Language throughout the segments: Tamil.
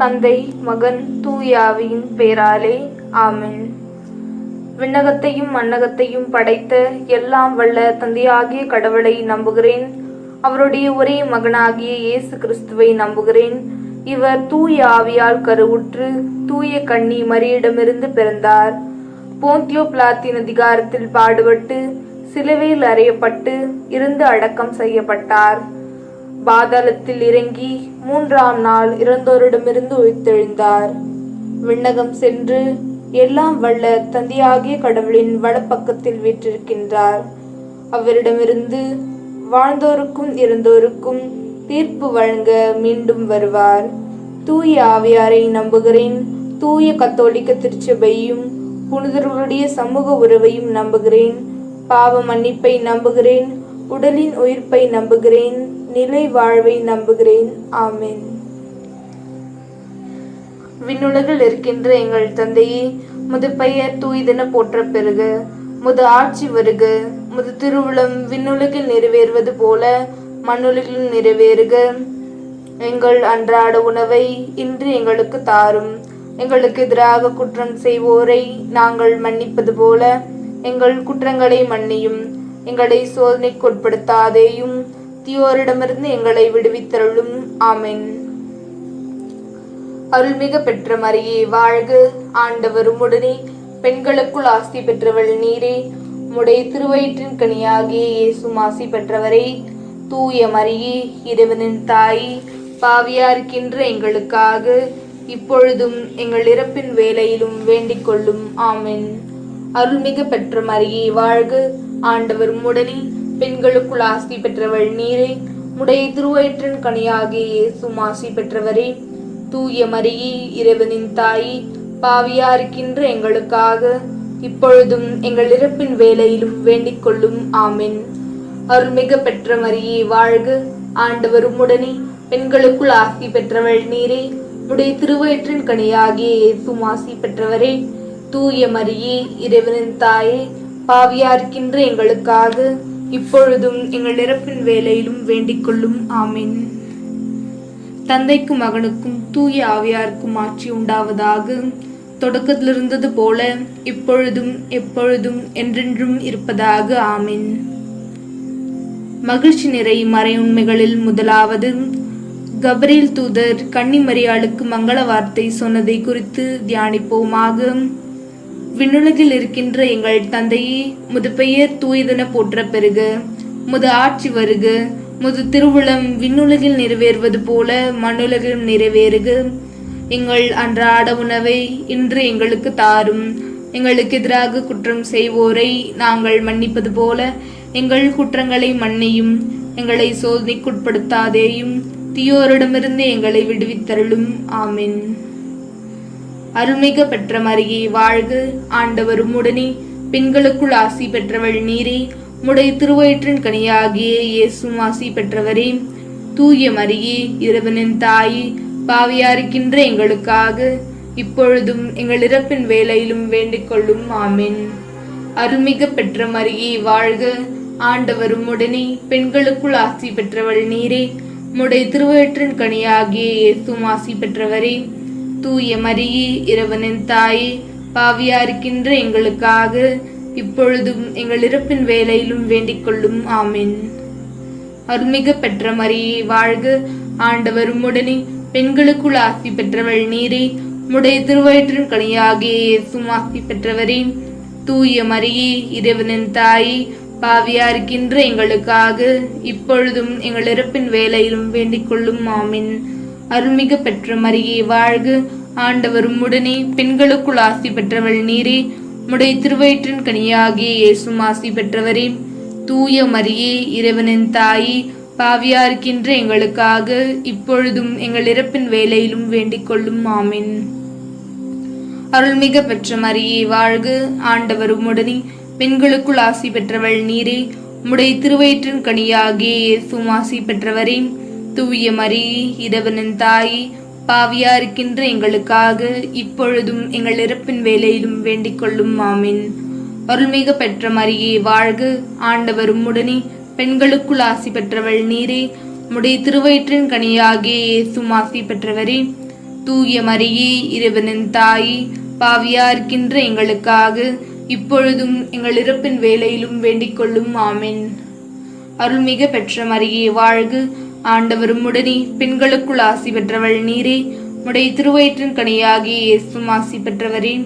தந்தை, மகன், தூயாவியின் பேராலே ஆமென். விண்ணகத்தையும் மண்ணகத்தையும் படைத்த எல்லாம் வல்ல தந்தையாகிய கடவுளை நம்புகிறேன். அவருடைய ஒரே மகனாகிய இயேசு கிறிஸ்துவை நம்புகிறேன். இவர் தூய ஆவியால் கருவுற்று தூய கன்னி மரியிடமிருந்து பிறந்தார். போந்தியோ பிலாத்தின் அதிகாரத்தில் பாடுபட்டு சிலுவையில் அறையப்பட்டு இருந்து அடக்கம் செய்யப்பட்டார். பாதாளத்தில் இறங்கி 3ஆம் நாள் இறந்தோரிடமிருந்து உயிர்த்தெழுந்தார். விண்ணகம் சென்று எல்லாம் வல்ல தந்தையாகிய கடவுளின் வலப்பக்கத்தில் வீற்றிருக்கின்றார். அவரிடமிருந்து வாழ்ந்தோருக்கும் இறந்தோருக்கும் தீர்ப்பு வழங்க மீண்டும் வருவார். தூய ஆவியாரை நம்புகிறேன். தூய கத்தோலிக்க திருச்சபையும் புனிதர்களுடைய சமூக உறவையும் நம்புகிறேன். பாவ மன்னிப்பை நம்புகிறேன். உடலின் உயிர்ப்பை நம்புகிறேன். நிலை வாழ்வை நம்புகிறேன். ஆமென். விண்ணுலகில் இருக்கின்ற எங்கள் தந்தையே, முது பெயர் தூய்தென போற்ற பெறுக. முது ஆட்சி வருக. முது திருவுளம் விண்ணுலகில் நிறைவேறுவது போல மண்ணுலகில் நிறைவேறுக. எங்கள் அன்றாட உணவை இன்று எங்களுக்கு தாரும். எங்களுக்கு எதிராக குற்றம் செய்வோரை நாங்கள் மன்னிப்பது போல எங்கள் குற்றங்களை மன்னியும். எங்களை சோதனைக்குட்படுத்தாதேயும், தீயோரிடமிருந்து எங்களை விடுவித்தருளும். ஆமென். அருள்மிக பெற்ற மரியே வாழ்க. ஆண்டவர் உம்முடனே, பெண்களுக்குள் ஆசி பெற்றவள் நீரே. உம்முடைய திருவயிற்றின் கனியாகிய இயேசுவும் ஆசி பெற்றவரே. தூய மரியே, இறைவனின் தாய், பாவியார்க்கின்ற எங்களுக்காக இப்பொழுதும் எங்கள் இறப்பின் வேளையிலும் வேண்டிக் கொள்ளும். ஆமென். அருள்மிக பெற்ற மரியே வாழ்க. ஆண்டவர் உம்முடனே, பெண்களுக்குள் ஆசி பெற்றவள் நீரே. உம்முடைய திருவயிற்றின் கனியாகிய இயேசுவும் ஆசி பெற்றவரே. தூய மரியே, இறைவனின் தாய், பாவியா இருக்கின்ற எங்களுக்காக இப்பொழுதும் எங்கள் இறப்பின் வேளையிலும் வேண்டிக் கொள்ளும். ஆமென். அருள்மிக பெற்ற மரியே வாழ்க. ஆண்டவர் உம்முடனே, பெண்களுக்குள் ஆசி பெற்றவள் நீரே. உடைய திருவயிற்றின் கனியாகிய இயேசுவும் ஆசி பெற்றவரே. தூய மரியே, இறைவனின் தாயே, பாவியா இருக்கின்ற எங்களுக்காக இப்பொழுதும் எங்கள் இறப்பின் வேளையிலும் வேண்டிக் கொள்ளும். ஆமென். தந்தைக்கும் மகனுக்கும் தூய ஆவியாருக்கும் ஆட்சி உண்டாவதாக. தொடக்கத்தில் இருந்தது போல இப்பொழுதும் எப்பொழுதும் என்றென்றும் இருப்பதாக. ஆமென். மகிழ்ச்சி நிறை மறை உண்மைகளில் முதலாவது, கபிரியேல் தூதர் கன்னி மரியாளுக்கு மங்கள வார்த்தை சொன்னதை குறித்து தியானிப்போமாக. விண்ணுலகில் இருக்கின்ற எங்கள் தந்தையே, முது பெயர் தூயதென போற்ற பெறுக. முது ஆட்சி வருக. முது திருவுளம் விண்ணுலகில் நிறைவேறுவது போல மண்ணுலகிலும் நிறைவேறுக. எங்கள் அன்றாட உணவை இன்று எங்களுக்கு தாரும். எங்களுக்கு எதிராக குற்றம் செய்வோரை நாங்கள் மன்னிப்பது போல எங்கள் குற்றங்களை மன்னியும். எங்களை சோதனைக்குட்படுத்தாதேயும், தீயோரிடமிருந்து எங்களை விடுவித்தருளும். ஆமென். அருள்மிக பெற்ற மரியே வாழ்க. ஆண்டவர் உம்முடனே, பெண்களுக்குள் ஆசி பெற்றவள் நீரே. உம்முடைய திருவயிற்றின் கனியாகிய இயேசுவும் ஆசி பெற்றவரே. தூய மரியே, இறைவனின் தாயே, பாவியா இருக்கின்ற எங்களுக்காக இப்பொழுதும் எங்கள் இறப்பின் வேளையிலும் வேண்டிக் கொள்ளும். ஆமென். அருள்மிக பெற்ற மரியே வாழ்க. ஆண்டவர் உம்முடனே, பெண்களுக்குள் ஆசி பெற்றவள் நீரே. உம்முடைய திருவயிற்றின் கனியாகிய இயேசுவும் ஆசி பெற்றவரே. தூய மரியே, இறைவனின் தாயே, பாவியா இருக்கின்ற எங்களுக்காக இப்பொழுதும் எங்கள் இறப்பின் வேளையிலும் வேண்டிக் கொள்ளும். ஆமென். அருள்மிக பெற்ற மரியே வாழ்க. ஆண்டவர் உம்முடனே, பெண்களுக்குள் ஆசி பெற்றவள் நீரே. உம்முடைய திருவயிற்றின் கனியாகிய இயேசுவும் ஆசி பெற்றவரே. தூய மரியே, இறைவனின் தாயே, பாவியா இருக்கின்ற எங்களுக்காக இப்பொழுதும் எங்கள் இறப்பின் வேளையிலும் வேண்டிக் கொள்ளும். ஆமென். அருள்மிக பெற்ற மரியே வாழ்க. ஆண்டவர் உம்முடனே, பெண்களுக்குள் ஆசி பெற்றவள் நீரே. உம்முடைய திருவயிற்றின் கனியாகிய இயேசுவும் ஆசி பெற்றவரே. தூய மரியே, இறைவனின் தாயே, பாவியா இருக்கின்ற எங்களுக்காக இப்பொழுதும் எங்கள் இறப்பின் வேளையிலும் வேண்டிக் கொள்ளும். ஆமென். அருள்மிக பெற்ற மரியே வாழ்க. ஆண்டவர் உம்முடனே, பெண்களுக்குள் ஆசி பெற்றவள் நீரே. உம்முடைய திருவயிற்றின் கனியாகிய இயேசுவும் ஆசி பெற்றவரே. தூய மரியே, இறைவனின் தாயே, பாவியா இருக்கின்ற எங்களுக்காக இப்பொழுதும் எங்கள் இறப்பின் வேளையிலும் வேண்டிக் கொள்ளும். ஆமென். அருள்மிக பெற்ற மரியே வாழ்க. ஆண்டவர் உம்முடனே, பெண்களுக்குள் ஆசி பெற்றவள் நீரே. உம்முடைய திருவயிற்றின் கனியாகிய இயேசுவும் ஆசி பெற்றவரே. தூய மரியே இறைவனின் தாயே, பாவியா இருக்கின்ற எங்களுக்காக இப்பொழுதும் எங்கள் இறப்பின் வேளையிலும் வேண்டிக் கொள்ளும். ஆமென். அருள்மிகு பெற்ற மரியே வாழ்க, ஆண்டவர் உம்முடனே, பெண்களுக்குள் ஆசி பெற்றவள் நீரே. உம்முடைய திருவயிற்றின் கனியாகிய இயேசுவும் ஆசி பெற்றவரே.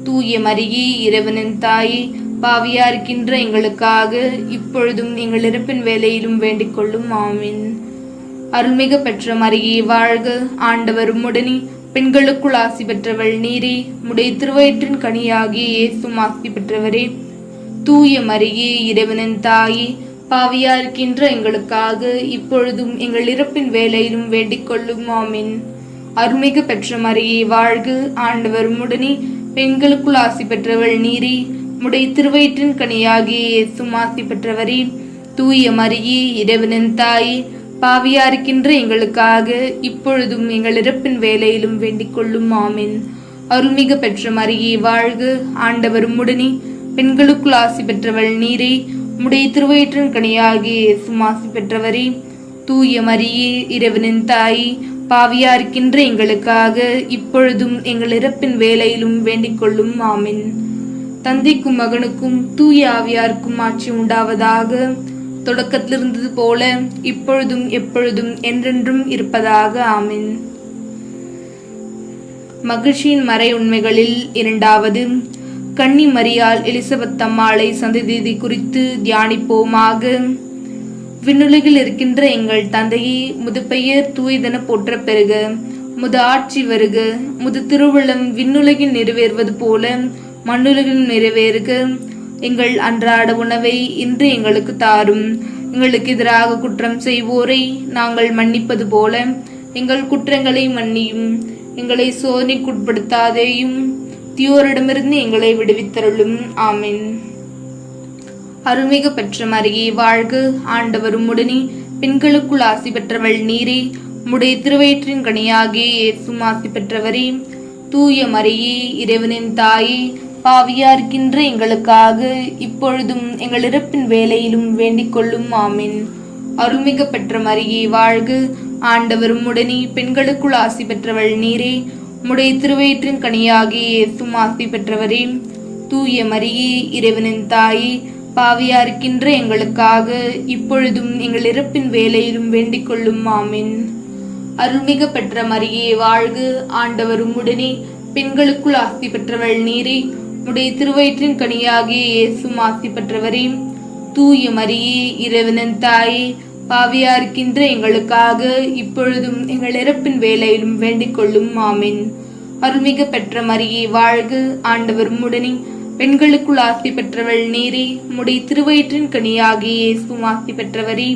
தூய மரியே இறைவனின் தாயே, பாவியா இருக்கின்ற எங்களுக்காக இப்பொழுதும் எங்கள் இறப்பின் வேளையிலும் வேண்டிக் கொள்ளும். ஆமென். அருள்மிகு பெற்ற மரியே வாழ்க, ஆண்டவர் உம்முடனே, பெண்களுக்குள் ஆசி பெற்றவள் நீரே. உம்முடைய திருவயிற்றின் கனியாகிய இயேசுவும் ஆசி பெற்றவரே. தூய மரியே இறைவனின் தாயே, பாவியா இருக்கின்ற எங்களுக்காக இப்பொழுதும் எங்கள் இறப்பின் வேளையிலும் வேண்டிக் கொள்ளும். ஆமென். அருள்மிகு பெற்ற மரியே வாழ்க, ஆண்டவர் உம்முடனே, பெண்களுக்குள் ஆசி பெற்றவள் நீரே. உம்முடைய திருவயிற்றின் கனியாகிய இயேசுவும் ஆசி பெற்றவரே. தூய மரியே இறைவனின் தாயே, பாவியா இருக்கின்ற எங்களுக்காக இப்பொழுதும் எங்கள் இறப்பின் வேளையிலும் வேண்டிக் கொள்ளும். ஆமென். அருள்மிகு பெற்ற மரியே வாழ்க, ஆண்டவர் உம்முடனே, பெண்களுக்குள் ஆசி பெற்றவள் நீரே. உம்முடைய திருவயிற்றின் கனியாகிய இயேசுவும் ஆசி பெற்றவரே. தூய மரியே இறைவனின் தாயே, பாவியா இருக்கின்ற எங்களுக்காக இப்பொழுதும் எங்கள் இறப்பின் வேளையிலும் வேண்டிக் கொள்ளும். ஆமென். தந்தைக்கும் மகனுக்கும் தூய ஆவியாருக்கும் ஆட்சி உண்டாவதாக. தொடக்கத்தில் இருந்தது போல இப்பொழுதும் எப்பொழுதும் என்றென்றும் இருப்பதாக. ஆமென். மகிழ்ச்சியின் மறை உண்மைகளில் இரண்டாவது, கன்னி மரியாள் எலிசபெத் அம்மாளை சந்ததி குறித்து தியானிப்போமாக. விண்ணுலகில் இருக்கின்ற எங்கள் தந்தையே, முது பெயர் தூயதென போற்ற பெறுக. முது ஆட்சி வருக. முது திருவுளம் விண்ணுலகில் நிறைவேறுவது போல மண்ணுலகில் நிறைவேறுக. எங்கள் அன்றாட உணவை இன்று எங்களுக்கு தாரும். எங்களுக்கு எதிராக குற்றம் செய்வோரை நாங்கள் மன்னிப்பது போல எங்கள் குற்றங்களை மன்னியும். எங்களை சோதனைக்குட்படுத்தாதேயும், தீயோரிடமிருந்து எங்களை விடுவித்தருளும். ஆமென். அருள்மிகு பெற்ற மரியே வாழ்க, ஆண்டவர் உம்முடனே, பெண்களுக்குள் ஆசி பெற்றவள் நீரே. உம்முடைய திருவயிற்றின் கனியாகிய இயேசுவும் ஆசி பெற்றவரே. தூய மரியே இறைவனின் தாயே, பாவியா இருக்கின்ற எங்களுக்காக இப்பொழுதும் எங்கள் இறப்பின் வேளையிலும் வேண்டிக் கொள்ளும். ஆமென். அருள்மிகு பெற்ற மரியே வாழ்க, ஆண்டவர் உம்முடனே, பெண்களுக்குள் ஆசி பெற்றவள் நீரே. உம்முடைய திருவயிற்றின் கனியாகிய இயேசுவும் ஆசி பெற்றவரே. தூய மரியே இறைவனின் தாயே, பாவியா இருக்கின்ற எங்களுக்காக இப்பொழுதும் எங்கள் இறப்பின் வேளையிலும் வேண்டிக் கொள்ளும். ஆமென். அருள்மிகு பெற்ற மரியே வாழ்க, ஆண்டவர் உம்முடனே, பெண்களுக்குள் ஆசி பெற்றவள் நீரே. உம்முடைய திருவயிற்றின் கனியாகிய இயேசுவும் ஆசி பெற்றவரே. தூய மரியே இறைவனின் தாயே, பாவியா இருக்கின்ற எங்களுக்காக இப்பொழுதும் எங்கள் இறப்பின் வேளையிலும் வேண்டிக் கொள்ளும். ஆமென். அருள்மிகு பெற்ற மரியே வாழ்க, ஆண்டவர் உம்முடனே, பெண்களுக்குள் ஆசி பெற்றவள் நீரே. உம்முடைய திருவயிற்றின் கனியாகிய இயேசுவும் ஆசி பெற்றவரே.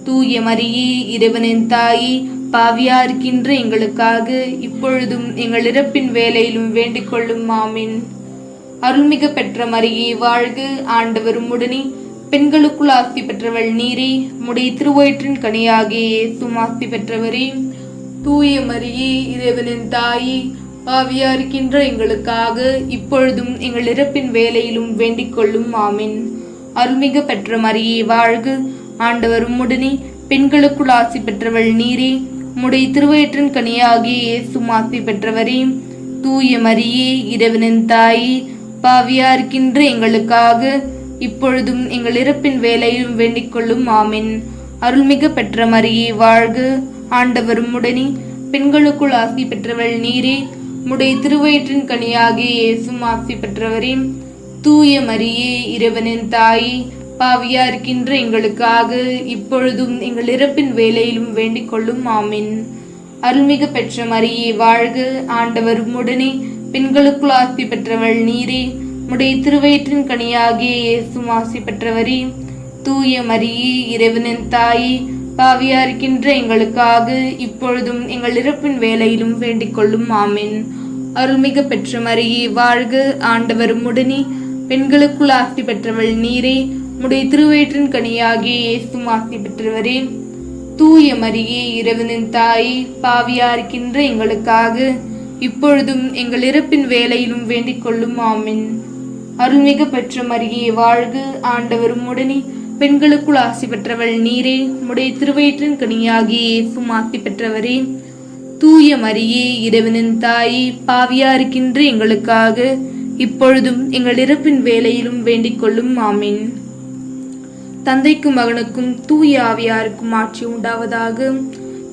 தூய மரியே இறைவனின் தாயே, பாவியா இருக்கின்ற எங்களுக்காக இப்பொழுதும் எங்கள் இறப்பின் வேளையிலும் வேண்டிக் கொள்ளும். ஆமென். அருள்மிகு பெற்ற மரியே வாழ்க, ஆண்டவர் உம்முடனே, பெண்களுக்குள் ஆசி பெற்றவள் நீரே. உம்முடைய திருவயிற்றின் கனியாகிய இயேசுவும் ஆசி பெற்றவரே. தூய மரியே இறைவனின் தாயே, பாவியா இருக்கின்ற எங்களுக்காக இப்பொழுதும் எங்கள் இறப்பின் வேளையிலும் வேண்டிக் கொள்ளும். ஆமென். அருள்மிகு பெற்ற மரியே வாழ்க, ஆண்டவர் உம்முடனே, பெண்களுக்குள் ஆசி பெற்றவள் நீரே. உம்முடைய திருவயிற்றின் கனியாகிய இயேசுவும் ஆசி பெற்றவரே. தூய மரியே இறைவனின் தாயே, பாவியா இருக்கின்ற எங்களுக்காக இப்பொழுதும் எங்கள் இறப்பின் வேளையிலும் வேண்டிக் கொள்ளும். ஆமென். அருள்மிகு பெற்ற மரியே வாழ்க, ஆண்டவர் உம்முடனே, பெண்களுக்குள் ஆசி பெற்றவள் நீரே. உம்முடைய திருவயிற்றின் கனியாகிய இயேசுவும் ஆசி பெற்றவரே. தூய மரியே இறைவனின் தாயே, பாவியா இருக்கின்ற எங்களுக்காக இப்பொழுதும் எங்கள் இறப்பின் வேளையிலும் வேண்டிக் கொள்ளும். ஆமென். அருள்மிகு பெற்ற மரியே வாழ்க, ஆண்டவர் உம்முடனே, பெண்களுக்குள் ஆசி பெற்றவள் நீரே. உம்முடைய திருவயிற்றின் கனியாகிய இயேசுவும் ஆசி பெற்றவரே. தூய மரியே இறைவனின் தாயே, பாவியா இருக்கின்ற எங்களுக்காக இப்பொழுதும் எங்கள் இறப்பின் வேளையிலும் வேண்டிக் கொள்ளும். ஆமென். அருள்மிகு பெற்ற மரியே வாழ்க, ஆண்டவர் உம்முடனே, பெண்களுக்குள் ஆசி பெற்றவள் நீரே. உம்முடைய திருவயிற்றின் கனியாகிய இயேசுவும் ஆசி பெற்றவரே. தூய மரியே இறைவனின் தாயே, பாவியா இருக்கின்ற எங்களுக்காக இப்பொழுதும் எங்கள் இறப்பின் வேளையிலும் வேண்டிக் கொள்ளும். ஆமென். அருள்மிகு பெற்ற மரியே வாழ்க, ஆண்டவர் உம்முடனே, பெண்களுக்குள் ஆசி பெற்றவள் நீரே. உம்முடைய திருவயிற்றின் கனியாகிய இயேசுவும் ஆசி பெற்றவரே. தூய மரியே இறைவனின் தாயே, பாவியா இருக்கின்ற எங்களுக்காக இப்பொழுதும் எங்கள் இறப்பின் வேளையிலும் வேண்டிக் கொள்ளும். ஆமீன். தந்தைக்கும் மகனுக்கும் தூய ஆவியாருக்கும் ஆட்சி உண்டாவதாக.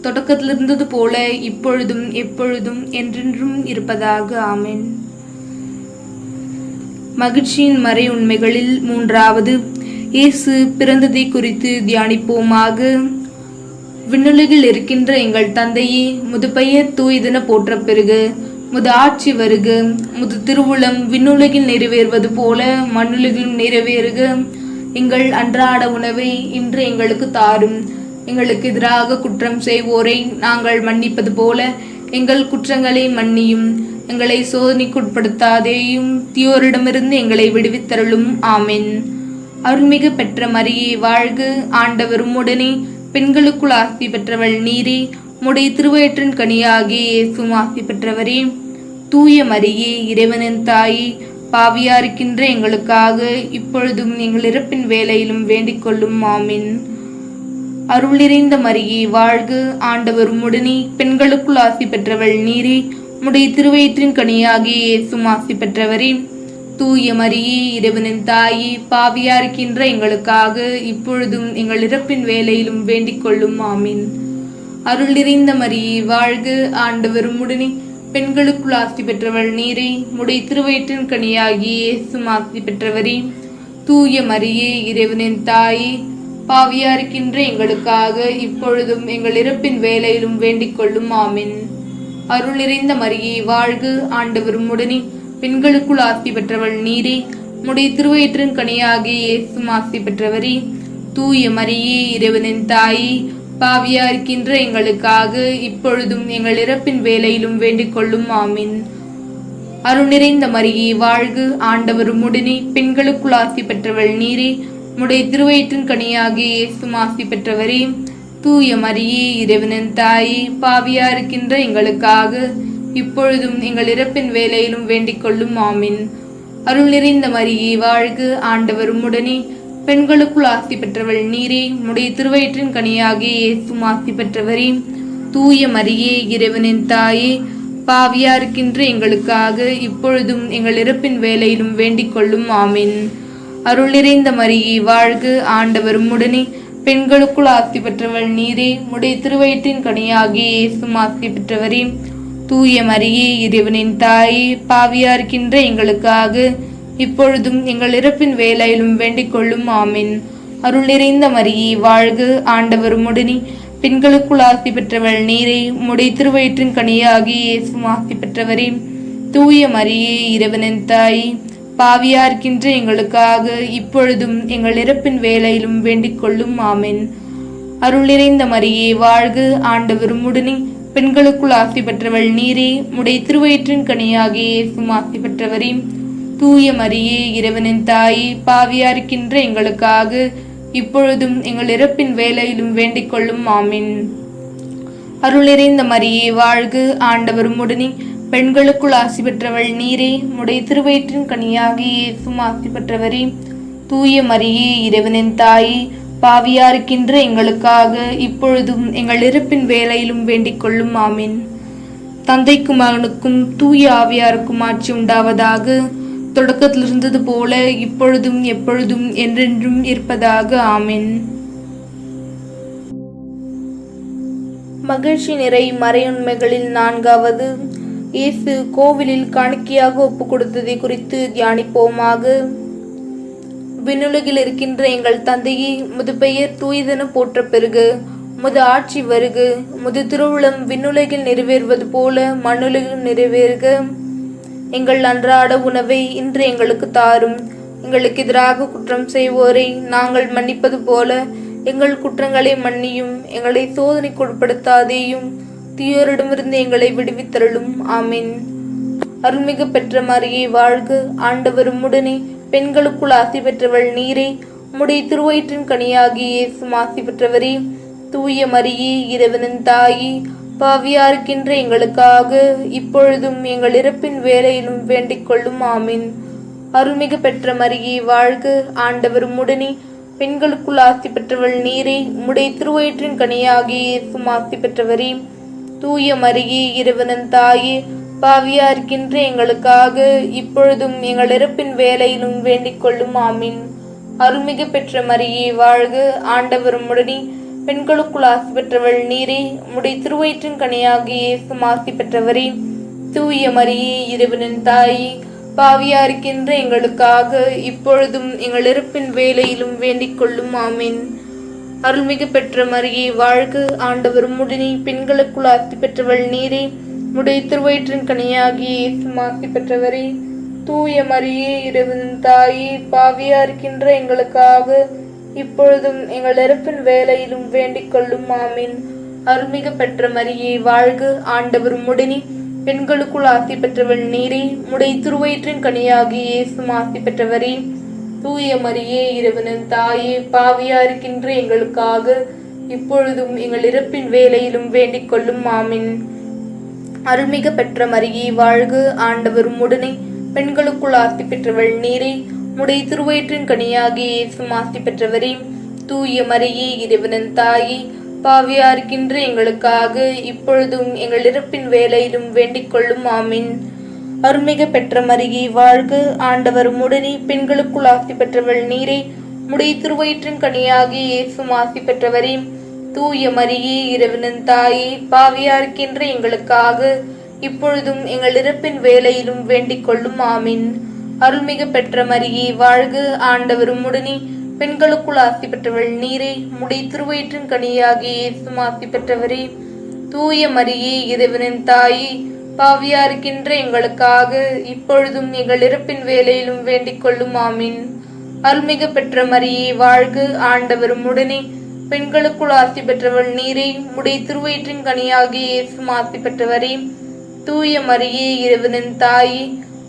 தொடக்கத்தில் இருந்தது போல இப்பொழுதும் எப்பொழுதும் என்றென்றும் இருப்பதாக. ஆமீன். மகிழ்ச்சியின் மறை உண்மைகளில் மூன்றாவது, இயேசு பிறந்ததை குறித்து தியானிப்போமாக. விண்ணுலகில் இருக்கின்ற எங்கள் தந்தையே, முது பெயர் தூயதென போற்ற பெறுக. முது ஆட்சி வருக. முது திருவுளம் விண்ணுலகில் நிறைவேறுவது போல மண்ணுலகிலும் நிறைவேறுக. எங்கள் அன்றாட உணவை இன்று எங்களுக்கு தாரும். எங்களுக்கு எதிராக குற்றம் செய்வோரை நாங்கள் மன்னிப்பது போல எங்கள் குற்றங்களை மன்னியும். எங்களை சோதனைக்குட்படுத்தாதேயும், தீயோரிடமிருந்து எங்களை விடுவித்தருளும். ஆமென். அருள்மிகு பெற்ற மரியே வாழ்க. ஆண்டவர் உம்முடனே, பெண்களுக்குள் ஆசி பெற்றவள் நீரே. உம்முடைய திருவயிற்றின் கனியாகிய இயேசுவும் ஆசி பெற்றவரே. தூய மரியே இறைவனின் தாயே, பாவியா இருக்கின்ற எங்களுக்காக இப்பொழுதும் எங்கள் இறப்பின் வேளையிலும் வேண்டிக் கொள்ளும். ஆமீன். அருள் நிறைந்த மரியே வாழ்க. ஆண்டவர் உம்முடனே, பெண்களுக்குள் ஆசி பெற்றவள் நீரே. உம்முடைய திருவயிற்றின் கனியாகிய இயேசுவும் ஆசி பெற்றவரே. தூய மரியே இறைவனின் தாயே, பாவியா இருக்கின்ற எங்களுக்காக இப்பொழுதும் எங்கள் இறப்பின் வேளையிலும் வேண்டிக் கொள்ளும். ஆமீன். அருள் நிறைந்த மரியே வாழ்க. ஆண்டவர் உம்முடனே, பெண்களுக்குள் ஆசி பெற்றவள் நீரே. உம்முடைய திருவயிற்றின் கனியாகிய இயேசுவும் ஆசி பெற்றவரே. தூய மரியே இறைவனின் தாயே, பாவியா இருக்கின்ற எங்களுக்காக இப்பொழுதும் எங்கள் இறப்பின் வேளையிலும் வேண்டிக் கொள்ளும். ஆமீன். அருள் நிறைந்த மரியே வாழ்க. ஆண்டவர் உம்முடனே, பெண்களுக்குள் ஆசி பெற்றவள் நீரே. உம்முடைய திருவயிற்றின் கனியாகிய இயேசுவும் ஆசி பெற்றவரே. தூய மரியே இறைவனின் தாயே, பாவியா இருக்கின்ற எங்களுக்காக இப்பொழுதும் எங்கள் இறப்பின் வேளையிலும் வேண்டிக் கொள்ளும். ஆமீன். அருள் நிறைந்த மரியே வாழ்க. ஆண்டவர் உம்முடனே, பெண்களுக்குள் ஆசி பெற்றவள் நீரே. உம்முடைய திருவயிற்றின் கனியாகிய இயேசுவும் ஆசி பெற்றவரே. தூய மரியே இறைவனின் தாயே, பாவியா இருக்கின்ற எங்களுக்காக இப்பொழுதும் எங்கள் இறப்பின் வேளையிலும் வேண்டிக் கொள்ளும். ஆமீன். அருள் நிறைந்த மரியே வாழ்க. ஆண்டவர் உம்முடனே, பெண்களுக்குள் ஆசி பெற்றவள் நீரே. உம்முடைய திருவயிற்றின் கனியாகிய இயேசுவும் ஆசி பெற்றவரே. தூய மரியே இறைவனின் தாயே, பாவியா இருக்கின்ற எங்களுக்காக இப்பொழுதும் எங்கள் இறப்பின் வேளையிலும் வேண்டிக் கொள்ளும். ஆமீன். அருள் நிறைந்த மரியே வாழ்க. ஆண்டவர் உம்முடனே, பெண்களுக்குள் ஆசி பெற்றவள் நீரே. உம்முடைய திருவயிற்றின் கனியாகிய இயேசுவும் ஆசி பெற்றவரே. தூய மரியே இறைவனின் தாயே, பாவியா இருக்கின்ற எங்களுக்காக இப்பொழுதும் எங்கள் இறப்பின் வேளையிலும் வேண்டிக் கொள்ளும். ஆமீன். அருள் நிறைந்த மரியே வாழ்க. ஆண்டவர் உம்முடனே, பெண்களுக்குள் ஆசி பெற்றவள் நீரே. உம்முடைய திருவயிற்றின் கனியாகிய இயேசுவும் ஆசி பெற்றவரே. தூய மரியே இறைவனின் தாயே, பாவியா இருக்கின்ற எங்களுக்காக இப்பொழுதும் எங்கள் இறப்பின் வேளையிலும் வேண்டிக் கொள்ளும். ஆமீன். அருள் நிறைந்த மரியே வாழ்க. ஆண்டவர் உம்முடனே, பெண்களுக்குள் ஆசி பெற்றவள் நீரே. உம்முடைய திருவயிற்றின் கனியாகிய இயேசுவும் ஆசி பெற்றவரே. தூய மரியே இறைவனின் தாயே, பாவியா இருக்கின்ற எங்களுக்காக இப்பொழுதும் எங்கள் இறப்பின் வேளையிலும் வேண்டிக் கொள்ளும். ஆமீன். அருள் நிறைந்த மரியே வாழ்க. ஆண்டவர் உம்முடனே, பெண்களுக்குள் ஆசி பெற்றவள் நீரே. உம்முடைய திருவயிற்றின் கனியாகிய இயேசுவும் ஆசி பெற்றவரே. தூய மரியே இறைவனின் தாயே, பாவியா இருக்கின்ற எங்களுக்காக இப்பொழுதும் எங்கள் இறப்பின் வேளையிலும் வேண்டிக் கொள்ளும். ஆமீன். தந்தைக்கும் மகனுக்கும் தூய ஆவியாருக்கும் ஆட்சி உண்டாவதாக. தொடக்கத்தில் இருந்தது போல இப்பொழுதும் எப்பொழுதும் என்றென்றும் இருப்பதாக. ஆமீன். மகிழ்ச்சி நிறை மறையுண்மைகளில் நான்காவது, இயேசு கோவிலில் காணிக்கையாக ஒப்பு கொடுத்ததை குறித்து தியானிப்போமாக. விண்ணுலகில் இருக்கின்ற எங்கள் தந்தையே, முது பெயர் தூயதென போற்ற பெறுக. முது ஆட்சி வருக. முது திருவுளம் விண்ணுலகில் நிறைவேறுவது போல மண்ணுலகில் நிறைவேறுக. எங்கள் அன்றாட உணவை இன்று எங்களுக்கு தாரும். எங்களுக்கு எதிராக குற்றம் செய்வோரை நாங்கள் மன்னிப்பது போல எங்கள் குற்றங்களை மன்னியும். எங்களை சோதனைக்குட்படுத்தாதேயும், தீயோரிடமிருந்து எங்களை விடுவித்தருளும். ஆமீன். அருள்மிகு பெற்ற மரியே வாழ்க. ஆண்டவர் உம்முடனே, பெண்களுக்குள் ஆசி பெற்றவள் நீரே. உம்முடைய திருவயிற்றின் கனியாகிய இயேசுவும் ஆசி பெற்றவரே. தூய மரியே இறைவனின் தாயே, பாவியா இருக்கின்ற எங்களுக்காக இப்பொழுதும் எங்கள் இறப்பின் வேளையிலும் வேண்டிக் கொள்ளும். ஆமீன். அருள்மிகு பெற்ற மரியே வாழ்க. ஆண்டவர் உம்முடனே, பெண்களுக்குள் ஆசி பெற்றவள் நீரே. உம்முடைய திருவயிற்றின் கனியாகிய இயேசுவும் ஆசி பெற்றவரே. தூய மரியே இறைவனின் தாயே, பாவியா இருக்கின்ற எங்களுக்காக இப்பொழுதும் எங்கள் இறப்பின் வேலையிலும் வேண்டிக் கொள்ளும் ஆமீன். அருள்மிகு பெற்ற மரியே வாழ்க, ஆண்டவர் உம்முடனே, பெண்களுக்குள் ஆசி பெற்றவள் நீரே. உம்முடைய திருவயிற்றின் கனியாகிய இயேசுவும் ஆசி பெற்றவரே. தூய மரியே இறைவனின் தாயே, பாவியா இருக்கின்ற எங்களுக்காக இப்பொழுதும் எங்கள் இறப்பின் வேலையிலும் வேண்டிக் கொள்ளும் ஆமீன். அருள்மிகு பெற்ற மரியே வாழ்க, ஆண்டவர் உம்முடனே, பெண்களுக்குள் ஆசி பெற்றவள் நீரே. உம்முடைய திருவயிற்றின் கனியாகிய இயேசுவும் ஆசி பெற்றவரே. தூய மரியே இறைவனின் தாயே, பாவியா இருக்கின்ற எங்களுக்காக இப்பொழுதும் எங்கள் இறப்பின் வேலையிலும் வேண்டிக் கொள்ளும் ஆமீன். அருள்மிகு பெற்ற மரியே வாழ்க, ஆண்டவர் உம்முடனே, பெண்களுக்குள் ஆசி பெற்றவள் நீரே. உம்முடைய திருவயிற்றின் கனியாகிய இயேசுவும் ஆசி பெற்றவரே. தூய மரியே இறைவனின் தாயே, பாவியா இருக்கின்ற எங்களுக்காக இப்பொழுதும் எங்கள் இறப்பின் வேலையிலும் வேண்டிக் கொள்ளும் ஆமீன். அருள்மிகு பெற்ற மரியே வாழ்க, ஆண்டவர் உம்முடனே, பெண்களுக்குள் ஆசி பெற்றவள் நீரே. உம்முடைய திருவயிற்றின் கனியாகிய இயேசுவும் ஆசி பெற்றவரே. தூய மரியே இறைவனின் தாயே, பாவியா இருக்கின்ற எங்களுக்காக இப்பொழுதும் எங்கள் இறப்பின் வேலையிலும் வேண்டிக் கொள்ளும் ஆமீன். அருள்மிகு பெற்ற மரியே வாழ்க, ஆண்டவர் உம்முடனே, பெண்களுக்குள் ஆசி பெற்றவள் நீரே. உம்முடைய திருவயிற்றின் கனியாகிய இயேசுவும் ஆசி பெற்றவரே. தூய மரியே இறைவனின் தாயே, பாவியா இருக்கின்ற எங்களுக்காக இப்பொழுதும் எங்கள் இறப்பின் வேலையிலும் வேண்டிக் கொள்ளும் ஆமீன். அருள்மிகு பெற்ற மரியே வாழ்க, ஆண்டவர் உம்முடனே, பெண்களுக்குள் ஆசி பெற்றவள் நீரே. உம்முடைய திருவயிற்றின் கனியாகிய இயேசுவும் ஆசி பெற்றவரே. தூய மரியே இறைவனின் தாயே, பாவியா இருக்கின்ற எங்களுக்காக இப்பொழுதும் எங்கள் இறப்பின் வேலையிலும் வேண்டிக் கொள்ளும் ஆமீன். அருள்மிகு பெற்ற மரியே வாழ்க, ஆண்டவர் உம்முடனே, பெண்களுக்குள் ஆசி பெற்றவள் நீரே. உம்முடைய திருவயிற்றின் கனியாகிய இயேசுவும் ஆசி பெற்றவரே. தூய மரியே இறைவனின் தாயே,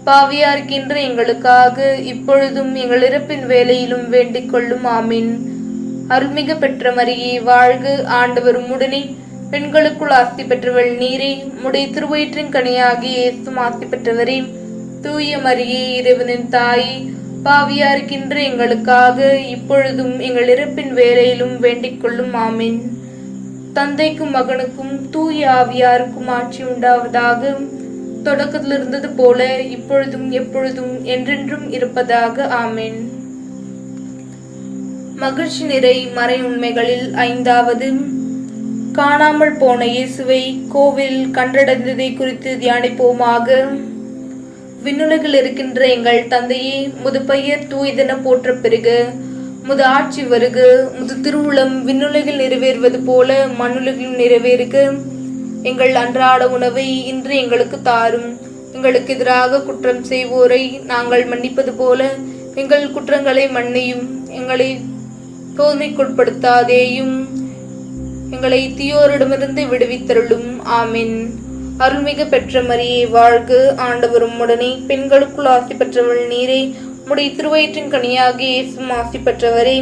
பாவியா இருக்கின்ற எங்களுக்காக இப்பொழுதும் எங்கள் இறப்பின் வேலையிலும் வேண்டிக் கொள்ளும் ஆமீன். அருள்மிகு பெற்ற மரியே வாழ்க, ஆண்டவர் உம்முடனே, பெண்களுக்குள் ஆசி பெற்றவள் நீரே. உம்முடைய திருவயிற்றின் கனியாகிய இயேசுவும் ஆசி பெற்றவரே. தூய மரியே இறைவனின் தாயே, பாவியா இருக்கின்ற எங்களுக்காக இப்பொழுதும் எங்கள் இறப்பின் வேலையிலும் வேண்டிக் கொள்ளும் ஆமீன். தந்தைக்கும் மகனுக்கும் தூய ஆவியாருக்கும் ஆட்சி உண்டாவதாக. தொடக்கத்தில் இருந்தது போல இப்பொழுதும் எப்பொழுதும் என்றென்றும் இருப்பதாக. ஆமீன். மகிழ்ச்சி நிறை மறை உண்மைகளில் ஐந்தாவது, காணாமல் போன இயேசுவை கோவிலில் கண்டடைந்ததை குறித்து தியானிப்போமாக. விண்ணுலகில் இருக்கின்ற எங்கள் தந்தையே, முது பெயர் தூயதென போற்ற பெறுக. முது ஆட்சி வருக. முது திருவுளம் விண்ணுலகில் நிறைவேறுவது போல மண்ணுலகிலும் நிறைவேறுக. எங்கள் அன்றாட உணவை இன்று எங்களுக்கு தாரும். எங்களுக்கு எதிராக குற்றம் செய்வோரை நாங்கள் மன்னிப்பது போல எங்கள் குற்றங்களை மன்னியும். எங்களை சோதனைக்குட்படுத்தாதேயும், எங்களை தீயோரிடமிருந்து விடுவித்தருளும். ஆமீன். அருள்மிகு பெற்ற மரியே வாழ்க, ஆண்டவர் உம்முடனே, பெண்களுக்குள் ஆசி பெற்றவள் நீரே. உம்முடைய திருவயிற்றின் கனியாகிய இயேசுவும் ஆசி பெற்றவரே.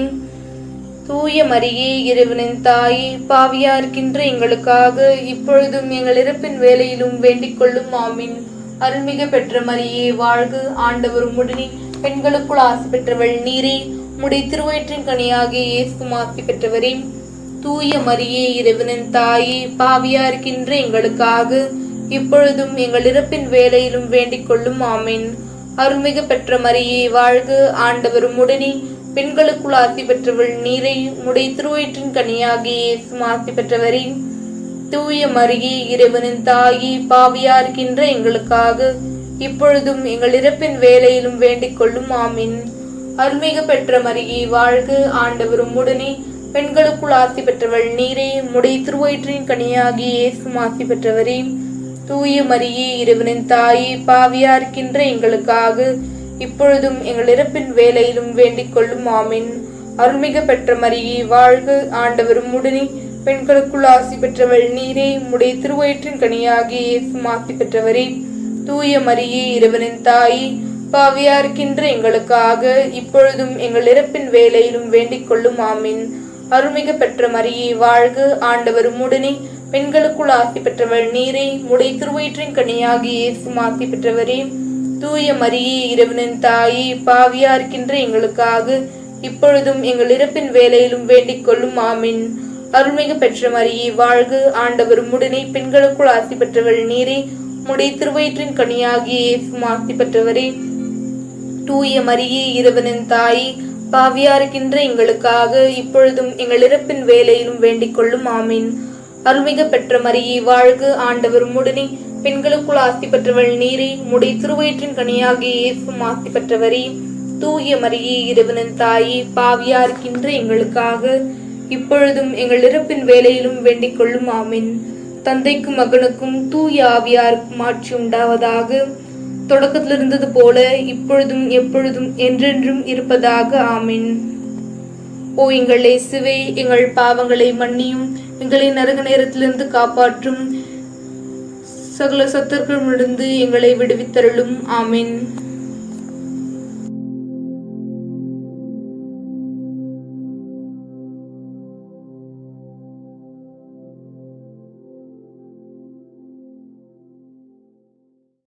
தூய மரியே இறைவனின் தாயே, பாவியா இருக்கின்ற எங்களுக்காக இப்பொழுதும் எங்கள் இறப்பின் வேலையிலும் வேண்டிக் கொள்ளும். ஆமீன். அருள்மிகு பெற்ற மரியே வாழ்க, ஆண்டவர் உம்முடனே, பெண்களுக்குள் ஆசி பெற்றவள் நீரே. உம்முடைய திருவயிற்றின் கனியாகிய இயேசுவும் ஆசி பெற்றவரே. தூய மரியே இறைவனின் தாயே, பாவியா இருக்கின்ற எங்களுக்காக இப்பொழுதும் எங்கள் இறப்பின் வேலையிலும் வேண்டிக் கொள்ளும். ஆமீன். அருள்மிகு பெற்ற மரியே வாழ்க, ஆண்டவர் உம்முடனே, பெண்களுக்குள் ஆசி பெற்றவள் நீரே. உம்முடைய திருவயிற்றின் கனியாகிய இயேசுவும் ஆசி பெற்றவரே. தூய மரியே இறைவனின் தாயே, பாவியா இருக்கின்ற எங்களுக்காக இப்பொழுதும் எங்கள் இறப்பின் வேலையிலும் வேண்டிக் கொள்ளும். ஆமீன். அருள்மிகு பெற்ற மரியே வாழ்க, ஆண்டவர் உம்முடனே, பெண்களுக்குள் ஆசி பெற்றவள் நீரே. உம்முடைய திருவயிற்றின் கனியாகிய இயேசுவும் ஆசி பெற்றவரே. தூய மரியே இறைவனின் தாயே, பாவியா இருக்கின்ற எங்களுக்காக இப்பொழுதும் எங்கள் இறப்பின் வேலையிலும் வேண்டிக் கொள்ளும். ஆமீன். அருள்மிகு பெற்ற மரியே வாழ்க, ஆண்டவர் உம்முடனே, பெண்களுக்குள் ஆசி பெற்றவள் நீரே. உம்முடைய திருவயிற்றின் கனியாகிய இயேசுவும் ஆசி பெற்றவரே. தூய மரியே இறைவனின் தாயே, பாவியா இருக்கின்ற எங்களுக்காக இப்பொழுதும் எங்கள் இறப்பின் வேலையிலும் வேண்டிக் கொள்ளும். ஆமீன். அருள்மிகு பெற்ற மரியே வாழ்க, ஆண்டவர் உம்முடனே, பெண்களுக்குள் ஆசி பெற்றவள் நீரே. உம்முடைய திருவயிற்றின் கனியாகிய இயேசுவும் ஆசி பெற்றவரே. தூய மரியே இறைவனின் தாயே, பாவியா இருக்கின்ற எங்களுக்காக இப்பொழுதும் எங்கள் இறப்பின் வேலையிலும் வேண்டிக் கொள்ளும். ஆமீன். அருள்மிகு பெற்ற மரியே வாழ்க, ஆண்டவர் உம்முடனே, பெண்களுக்குள் ஆசி பெற்றவள் நீரே. உம்முடைய திருவயிற்றின் கனியாகிய இயேசுவும் ஆசி பெற்றவரே. தூய மரியே, இறைவனின் தாயே, பாவியாருக்கின்ற எங்களுக்காக இப்பொழுதும் எங்கள் இறப்பின் வேலையிலும் வேண்டிக் கொள்ளும். ஆமீன். அருள்மிகு பெற்ற மரியே வாழ்க, ஆண்டவர் உம்முடனே, பெண்களுக்குள் ஆசி பெற்றவள் நீரே. உம்முடைய திருவயிற்றின் கனியாகிய இயேசுவும் ஆசி பெற்றவரே. தூய மரியே, இறைவனின் தாயே, பாவியாருக்கின்ற எங்களுக்காக இப்பொழுதும் எங்கள் இறப்பின் வேலையிலும் வேண்டிக் கொள்ளும். ஆமீன். தந்தைக்கும் மகனுக்கும் தூய ஆவியாருக்கும் ஆட்சி உண்டாவதாக. தொடக்கத்தில் இருந்தது போல இப்பொழுதும் எப்பொழுதும் என்றென்றும் இருப்பதாக. ஆமீன். ஓ எங்கள் இயேசுவே, எங்கள் பாவங்களை மன்னியும், எங்களை நரக நேரத்திலிருந்து காப்பாற்றும், சகல சத்தர்களிடமிருந்து எங்களை விடுவித்தருளும். ஆமீன்.